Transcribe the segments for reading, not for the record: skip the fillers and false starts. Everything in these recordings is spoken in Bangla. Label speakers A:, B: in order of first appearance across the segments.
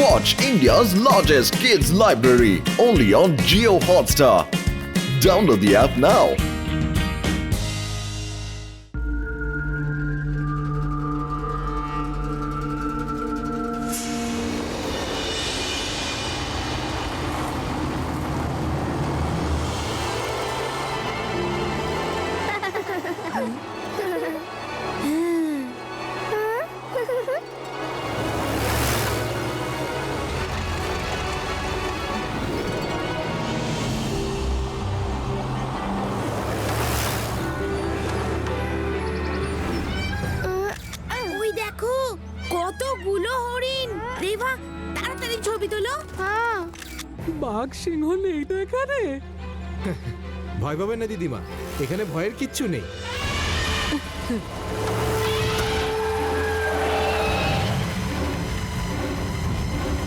A: Watch India's largest kids library only on Jio Hotstar. Download the app now.
B: কতগুলো হরিণ! রেভা, তাড়াতাড়ি ছবি তোলো।
C: বাঘ সিংহ নেই তো এখানে?
D: ভয় পাবেন না দিদিমা, এখানে ভয়ের কিচ্ছু নেই।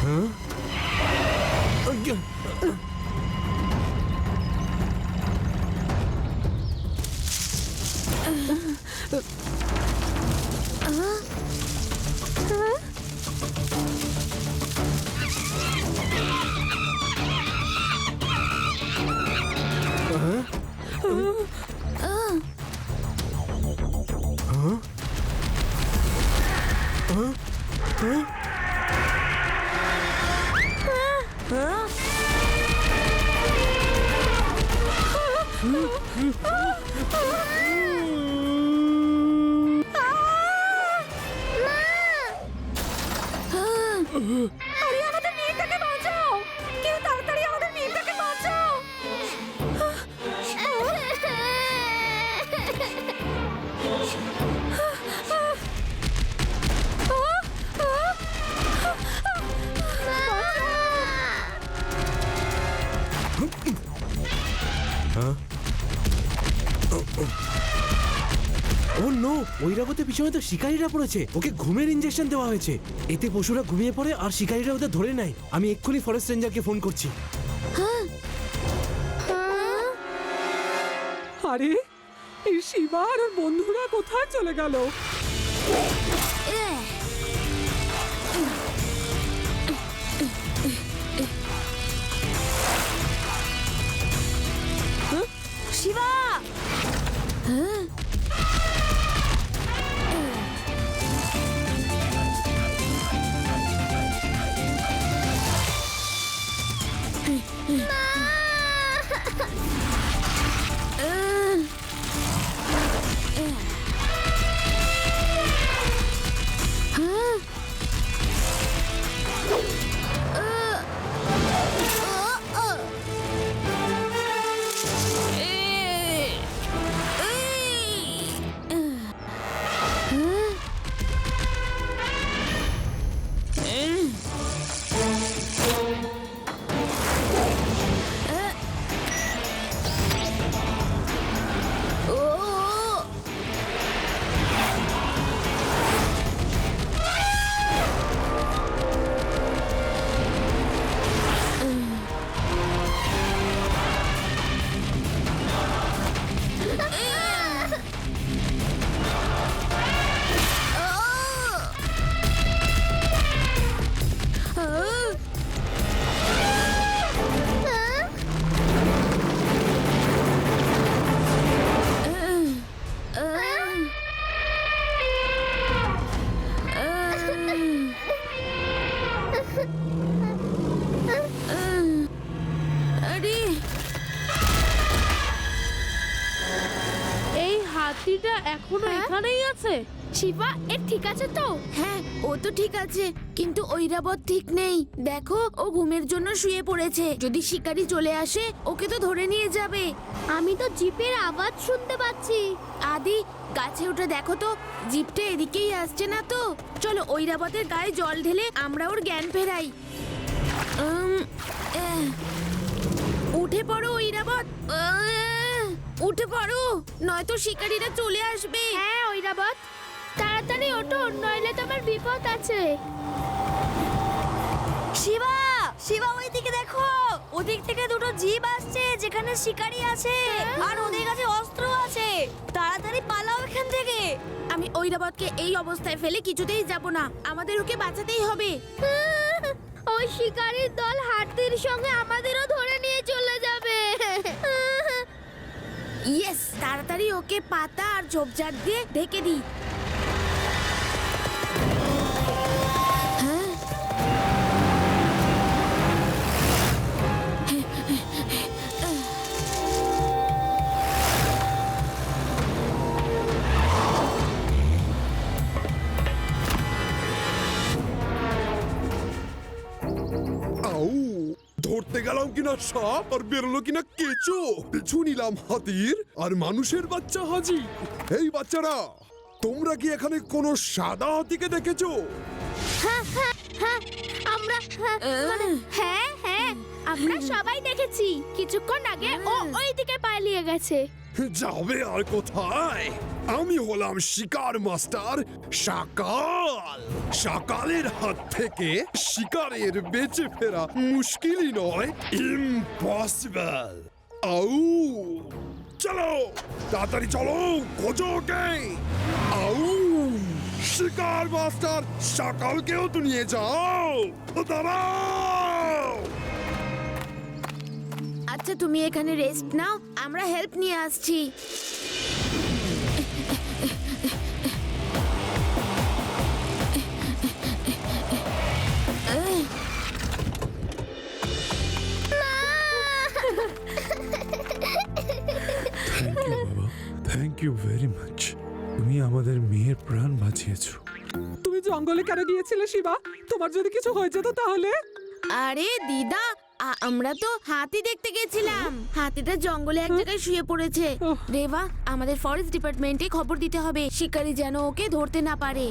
D: হ্যাঁ?
B: আরে আমাদের মেয়েটাকে বাঁচাও! কেউ তাড়াতাড়ি আমাদের মেয়েটাকে বাঁচাও!
D: ও নো, ঐরাবতের পিছনে তো শিকারীরা পড়েছে। ওকে ঘুমের ইনজেকশন দেওয়া হয়েছে। এতে পশুরা ঘুমিয়ে পড়ে আর শিকারীরা ওদের ধরে নেয়। আমি এক্ষুনি ফরেস্ট রেঞ্জারকে ফোন করছি।
C: আরে এই শিবা আর ওর বন্ধুরা কোথায় চলে গেল?
B: শিবা!
E: হাতিটা এখনো এখানেই আছে?
B: শিবা, এর ঠিক আছে তো? হ্যাঁ, ও তো ঠিক আছে, কিন্তু ঐরাবত ঠিক নেই। দেখো, ও ঘুমের জন্য শুয়ে পড়েছে। যদি শিকারী চলে আসে, ওকে তো ধরে নিয়ে যাবে।
E: আমি তো জিপের আওয়াজ শুনতে পাচ্ছি।
B: আদি, গাছে উঠে দেখো তো, জিপটা এদিকেই আসছে না তো। চলো ঐরাবতের গায়ে জল ঢেলে আমরা ওর জ্ঞান ফেরাই। উঠে পড়ো ঐরাবত, উঠে পড়ো, নয়তো শিকারীরা চলে আসবে।
E: হ্যাঁ ঐরাবত, তাড়াতাড়ি ওঠো, নইলে তোমার বিপদ আছে।
B: শিবা, শিবা, ওইদিকে দেখো, ওদিক থেকে দুটো জিপ আসছে যেখানে শিকারী আছে আর ওদের কাছে অস্ত্র আছে। তাড়াতাড়ি পালাও এখান থেকে। আমি ঐরাবতকে এই অবস্থায় ফেলে কিছুতেই যাব না, আমাদের ওকে বাঁচাতেই হবে।
E: ওই শিকারীর দল হাতির সঙ্গে আমাদেরও ধরে নিয়ে চলে যাবে।
B: ইয়েস, তাড়াতাড়ি ওকে পাতা আর ঝোপঝাড় দিয়ে ঢেকে দিই। হ্যাঁ?
F: আউ, ধরতে গেলাম কিনা সাপ আর বেরোলো কিনা কেঁচো। পিছু নিলাম হাতির আর মানুষের বাচ্চা হাজি। এই বাচ্চারা, তোমরা কি এখানে কোনো সাদা হাতিকে দেখেছো?
E: আমরা হ্যাঁ হ্যাঁ আমরা সবাই দেখেছি। কিছুক্ষণ আগে ও ওই দিকে পালিয়ে গেছে।
F: যাবে আর কোথায়? আমি হলাম শিকার মাস্টার শাকাল। শাকালের হাত থেকে শিকারের বেঁচে ফেরা মুশকিলই নয়, ইম্পসিবল। আউ, চলো তাড়াতাড়ি চলো, খোঁজো ওকে। আউ, শিকার মাস্টার শাকালকেও তো নিয়ে যাও। দাঁড়াও।
B: আচ্ছা, তুমি এখানে রেস্ট নাও, আমরা হেল্প নিয়ে আসছি।
G: Thank you very much. তুমি আমাদের মেয়ের প্রাণ বাঁচিয়েছো।
C: তুমি জঙ্গলে কেন গিয়েছিলে শিবা? তোমার যদি কিছু হয়ে যেত তাহলে?
B: আরে দিদা, আমরা তো হাতি দেখতে গেছিলাম। হাতিটা জঙ্গলে এক জায়গায় শুয়ে পড়েছে।
C: ওহ।
B: রেবা, আমাদের ফরেস্ট ডিপার্টমেন্টে খবর দিতে হবে, শিকারী যেন ওকে ধরতে না পারে।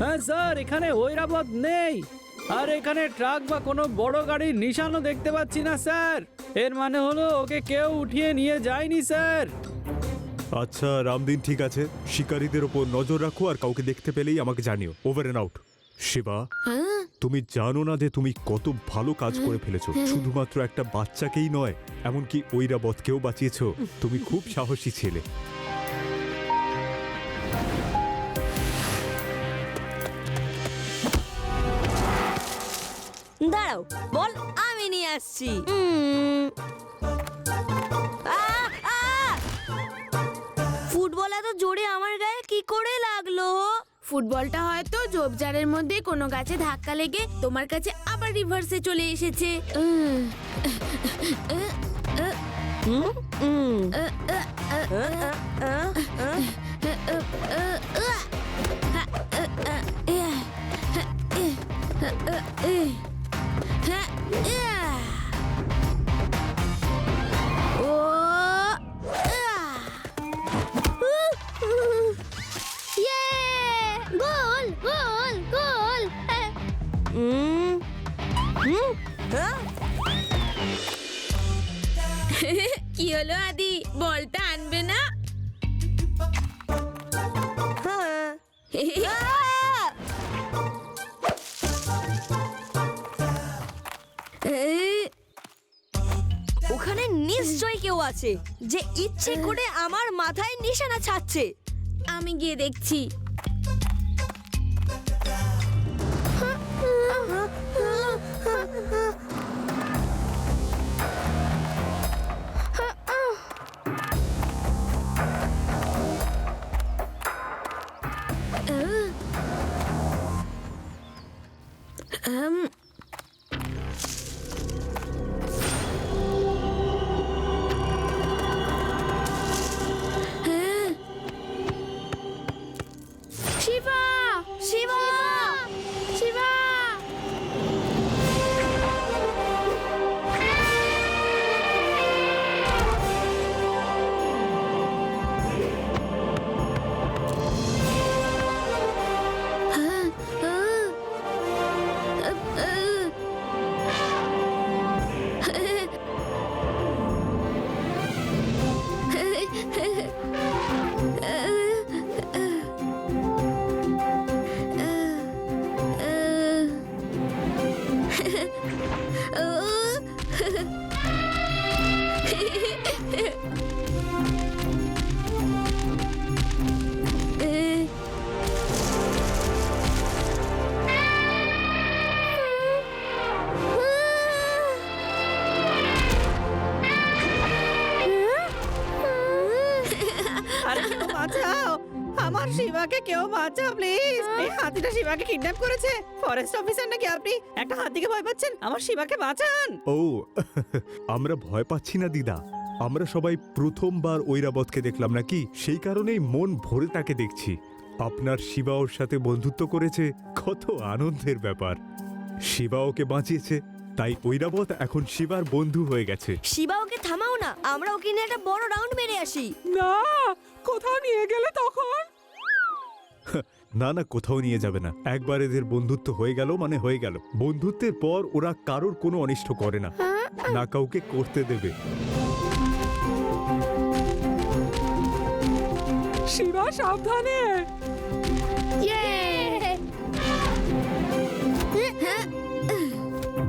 H: হ্যাঁ স্যার, এখানে ঐরাবত নেই। আর এখানে ট্রাক বা কোনো বড় গাড়ির নিশানও দেখতে পাচ্ছি না স্যার। এর মানে হলো ওকে কেউ উঠিয়ে নিয়ে যায়নি স্যার।
G: আচ্ছা রামদিন, ঠিক আছে, শিকারীদের ওপর নজর রাখো আর কাউকে দেখতে পেলেই আমাকে জানিও। Over and out. শিবা,
B: হ্যাঁ?
G: তুমি জানো না যে তুমি কত ভালো কাজ করে ফেলেছো। শুধুমাত্র একটা বাচ্চাকেই নয়, এমনকি ঐরাবতকেও বাঁচিয়েছো। তুমি খুব সাহসী ছেলে।
I: দাঁড়াও, বল আমি নিয়ে আসছি। ফুটবল এত জোরে আমার গায়ে কি করে লাগলো?
B: ফুটবলটা হয়তো ঝোপঝাড়ের মধ্যে কোনো গাছে ধাক্কা লেগে তোমার কাছে আবার রিভার্সে চলে এসেছে।
E: ইয়ে! গোল গোল গোল!
B: কি হলো আদি, বলটা আনবে না?
I: ওখানে নিশ্চয়ই কেউ আছে যে ইচ্ছে করে আমার মাথায় নিশানা ছাড়ছে।
B: আমি গিয়ে দেখছি।
C: আমার শিবাকে কেউ বাঁচাও প্লিজ। এই হাতিটা শিবাকে কিডন্যাপ করেছে। ফরেস্ট অফিসার নাকি আপনি? একটা হাতিকে ভয় পাচ্ছেন? আমার শিবাকে বাঁচান।
G: ও আমরা ভয় পাচ্ছি না দিদা, আমরা সবাই প্রথমবার ঐরাবতকে দেখলাম নাকি, সেই কারণেই মন ভরে তাকে দেখছি। আপনার শিবা ওর সাথে বন্ধুত্ব করেছে, কত আনন্দের ব্যাপার। শিবা ওকে বাঁচিয়েছে, তাই ঐরাবত এখন শিবার বন্ধু হয়ে গেছে।
I: শিবা ওকে থামাও না, আমরা ওকে নিয়ে একটা বড় রাউন্ড মেরে আসি।
C: না, কোথাও নিয়ে গেলে তখন?
G: না না, কোথাও নিয়ে যাবে না। একবার এদের বন্ধুত্ব হয়ে গেল মানে হয়ে গেল। বন্ধুত্বের পর ওরা কারোর কোনো অনিষ্ট করে না, না কাউকে করতে দেবে।
C: শিবা সাবধানে।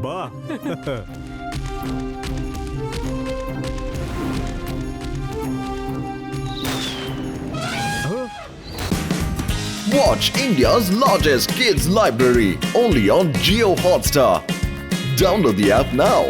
G: বাহ
A: Watch India's largest kids library only on Geo Hotstar. Download the app now.